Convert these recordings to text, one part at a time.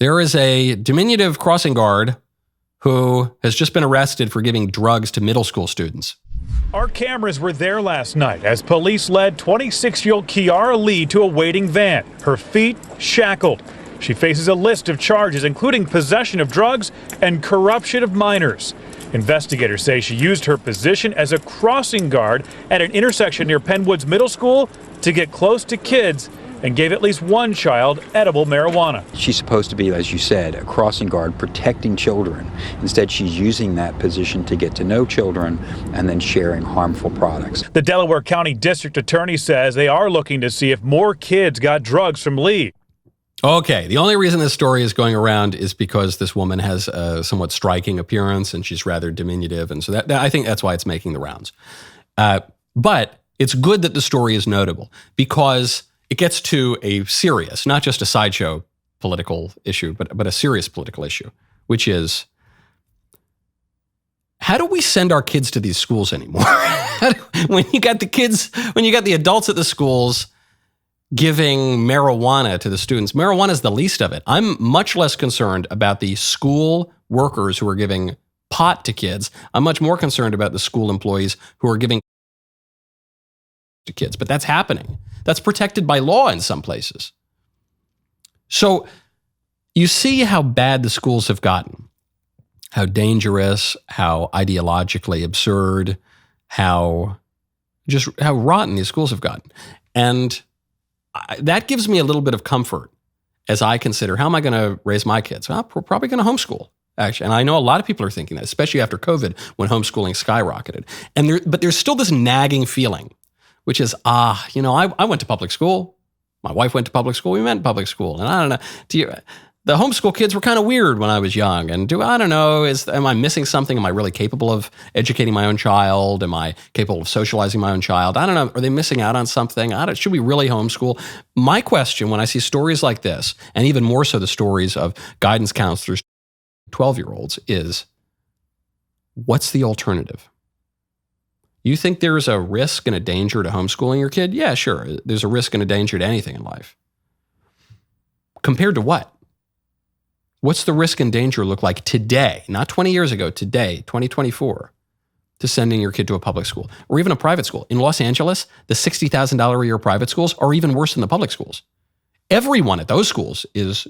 There is a diminutive crossing guard who has just been arrested for giving drugs to middle school students. Our cameras were there last night as police led 26-year-old Kiara Lee to a waiting van, her feet shackled. She faces a list of charges, including possession of drugs and corruption of minors. Investigators say she used her position as a crossing guard at an intersection near Penwoods Middle School to get close to kids and gave at least one child edible marijuana. She's supposed to be, as you said, a crossing guard protecting children. Instead, she's using that position to get to know children and then sharing harmful products. The Delaware County District Attorney says they are looking to see if more kids got drugs from Lee. Okay, the only reason this story is going around is because this woman has a somewhat striking appearance and she's rather diminutive. And so that I think that's why it's making the rounds. But it's good that the story is notable because it gets to a serious, not just a sideshow political issue, but a serious political issue, which is, how do we send our kids to these schools anymore? When you got the adults at the schools giving marijuana to the students, marijuana is the least of it. I'm much less concerned about the school workers who are giving pot to kids. I'm much more concerned about the school employees who are giving to kids, but that's happening. That's protected by law in some places. So you see how bad the schools have gotten, how dangerous, how ideologically absurd, how rotten these schools have gotten. And that gives me a little bit of comfort as I consider, how am I going to raise my kids? Well, we're probably going to homeschool, actually. And I know a lot of people are thinking that, especially after COVID, when homeschooling skyrocketed. But there's still this nagging feeling, which is, I went to public school. My wife went to public school. We met in public school. And I don't know, the homeschool kids were kind of weird when I was young. And I don't know, am I missing something? Am I really capable of educating my own child? Am I capable of socializing my own child? I don't know. Are they missing out on something? Should we really homeschool? My question when I see stories like this, and even more so the stories of guidance counselors, 12-year-olds, is what's the alternative? You think there's a risk and a danger to homeschooling your kid? Yeah, sure. There's a risk and a danger to anything in life. Compared to what? What's the risk and danger look like today, not 20 years ago, today, 2024, to sending your kid to a public school or even a private school? In Los Angeles, the $60,000 a year private schools are even worse than the public schools. Everyone at those schools is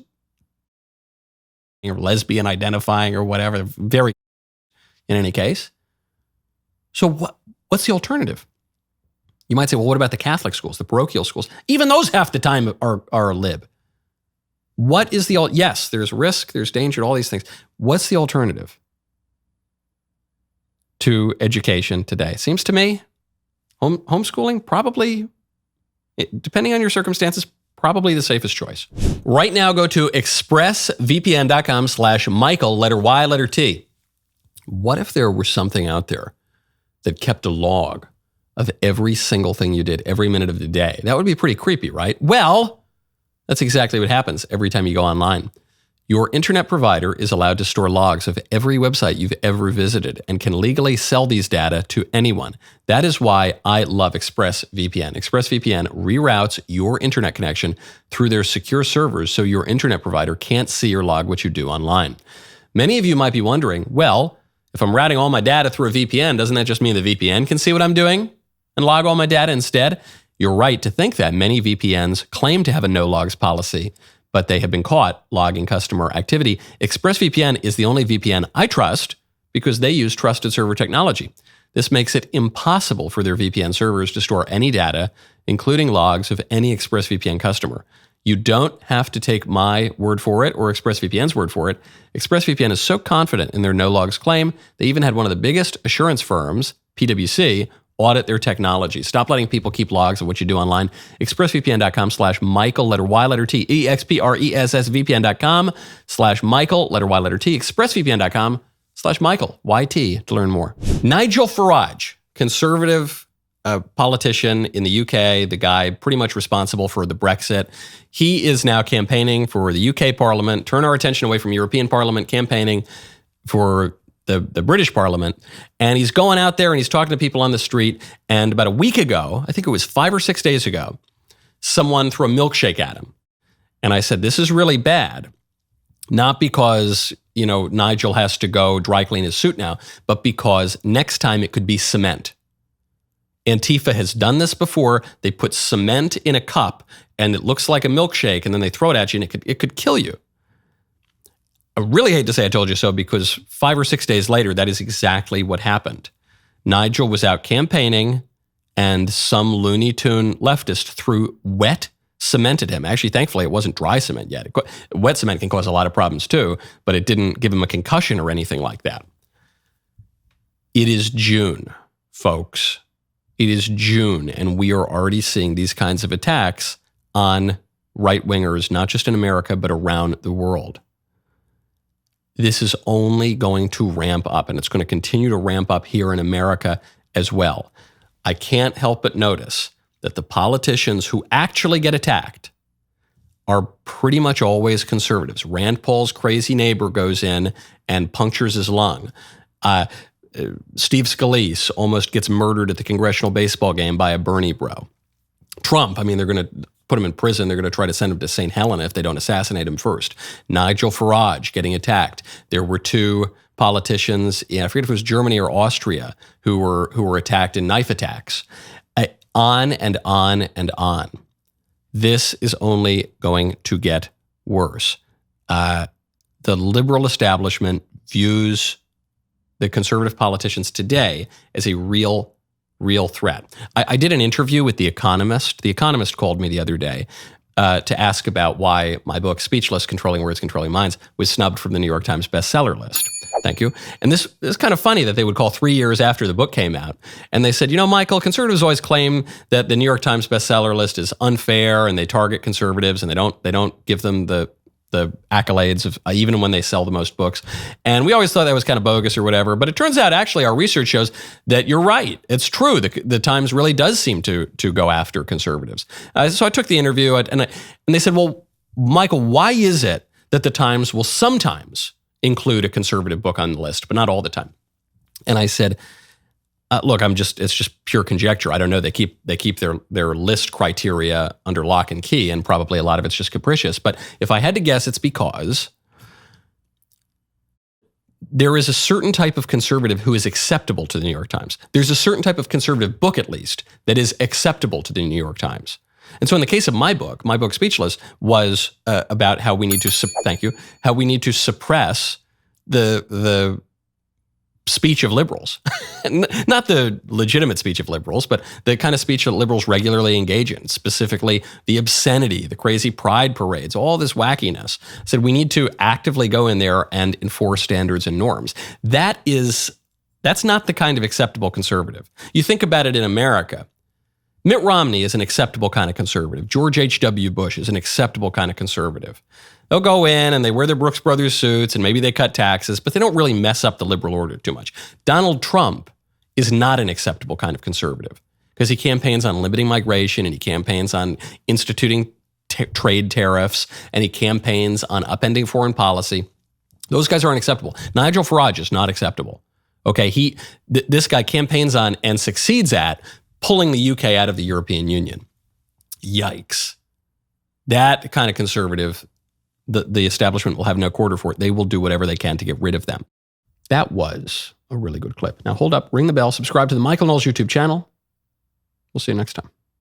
lesbian identifying or whatever, very in any case. So what's the alternative? You might say, well, what about the Catholic schools, the parochial schools? Even those half the time are lib. What is yes, there's risk, there's danger, all these things. What's the alternative to education today? Seems to me, homeschooling, probably, depending on your circumstances, probably the safest choice. Right now, go to expressvpn.com/Michael, letter Y, letter T. What if there were something out there that kept a log of every single thing you did every minute of the day? That would be pretty creepy, right? Well, that's exactly what happens every time you go online. Your internet provider is allowed to store logs of every website you've ever visited and can legally sell these data to anyone. That is why I love ExpressVPN. ExpressVPN reroutes your internet connection through their secure servers so your internet provider can't see or log what you do online. Many of you might be wondering, well, if I'm routing all my data through a VPN, doesn't that just mean the VPN can see what I'm doing and log all my data instead? You're right to think that. Many VPNs claim to have a no logs policy, but they have been caught logging customer activity. ExpressVPN is the only VPN I trust because they use trusted server technology. This makes it impossible for their VPN servers to store any data, including logs of any ExpressVPN customer. You don't have to take my word for it or ExpressVPN's word for it. ExpressVPN is so confident in their no logs claim, they even had one of the biggest assurance firms, PwC, audit their technology. Stop letting people keep logs of what you do online. ExpressVPN.com/Michael, letter Y, letter T. EXPRESSVPN.com/Michael, letter Y, letter T. ExpressVPN.com/Michael, YT to learn more. Nigel Farage, conservative politician in the UK, the guy pretty much responsible for the Brexit. He is now campaigning for the UK Parliament. Turn our attention away from European Parliament, campaigning for the British Parliament. And he's going out there and he's talking to people on the street. And about a week ago, I think it was 5 or 6 days ago, someone threw a milkshake at him. And I said, this is really bad. Not because, Nigel has to go dry clean his suit now, but because next time it could be cement. Antifa has done this before. They put cement in a cup and it looks like a milkshake, and then they throw it at you and it could kill you. I really hate to say I told you so, because 5 or 6 days later, that is exactly what happened. Nigel was out campaigning and some Looney Tune leftist threw wet cement at him. Actually, thankfully, it wasn't dry cement yet. Wet cement can cause a lot of problems too, but it didn't give him a concussion or anything like that. It is June, folks. It is June, and we are already seeing these kinds of attacks on right-wingers, not just in America, but around the world. This is only going to ramp up, and it's going to continue to ramp up here in America as well. I can't help but notice that the politicians who actually get attacked are pretty much always conservatives. Rand Paul's crazy neighbor goes in and punctures his lung. Steve Scalise almost gets murdered at the congressional baseball game by a Bernie bro. Trump, they're going to put him in prison. They're going to try to send him to St. Helena if they don't assassinate him first. Nigel Farage getting attacked. There were 2 politicians, I forget if it was Germany or Austria, who were attacked in knife attacks. On and on and on. This is only going to get worse. The liberal establishment views the conservative politicians today as a real threat. I did an interview with The Economist. The Economist called me the other day to ask about why my book, Speechless, Controlling Words, Controlling Minds, was snubbed from the New York Times bestseller list. Thank you. And this is kind of funny that they would call 3 years after the book came out. And they said, Michael, conservatives always claim that the New York Times bestseller list is unfair and they target conservatives and they don't give them the accolades of even when they sell the most books. And we always thought that was kind of bogus or whatever. But it turns out actually our research shows that you're right. It's true. The Times really does seem to go after conservatives. So I took the interview and they said, well, Michael, why is it that the Times will sometimes include a conservative book on the list, but not all the time? And I said, look, it's just pure conjecture. I don't know. They keep their list criteria under lock and key, and probably a lot of it's just capricious. But if I had to guess, it's because there is a certain type of conservative who is acceptable to the New York Times. There's a certain type of conservative book, at least, that is acceptable to the New York Times. And so in the case of my book Speechless, was about how we need to suppress the speech of liberals. Not the legitimate speech of liberals, but the kind of speech that liberals regularly engage in, specifically the obscenity, the crazy pride parades, all this wackiness. Said we need to actively go in there and enforce standards and norms. That's not the kind of acceptable conservative. You think about it in America. Mitt Romney is an acceptable kind of conservative. George H.W. Bush is an acceptable kind of conservative. They'll go in and they wear their Brooks Brothers suits and maybe they cut taxes, but they don't really mess up the liberal order too much. Donald Trump is not an acceptable kind of conservative because he campaigns on limiting migration and he campaigns on instituting trade tariffs and he campaigns on upending foreign policy. Those guys aren't acceptable. Nigel Farage is not acceptable. Okay, this guy campaigns on and succeeds at pulling the UK out of the European Union. Yikes. That kind of conservative, the establishment will have no quarter for it. They will do whatever they can to get rid of them. That was a really good clip. Now hold up, ring the bell, subscribe to the Michael Knowles YouTube channel. We'll see you next time.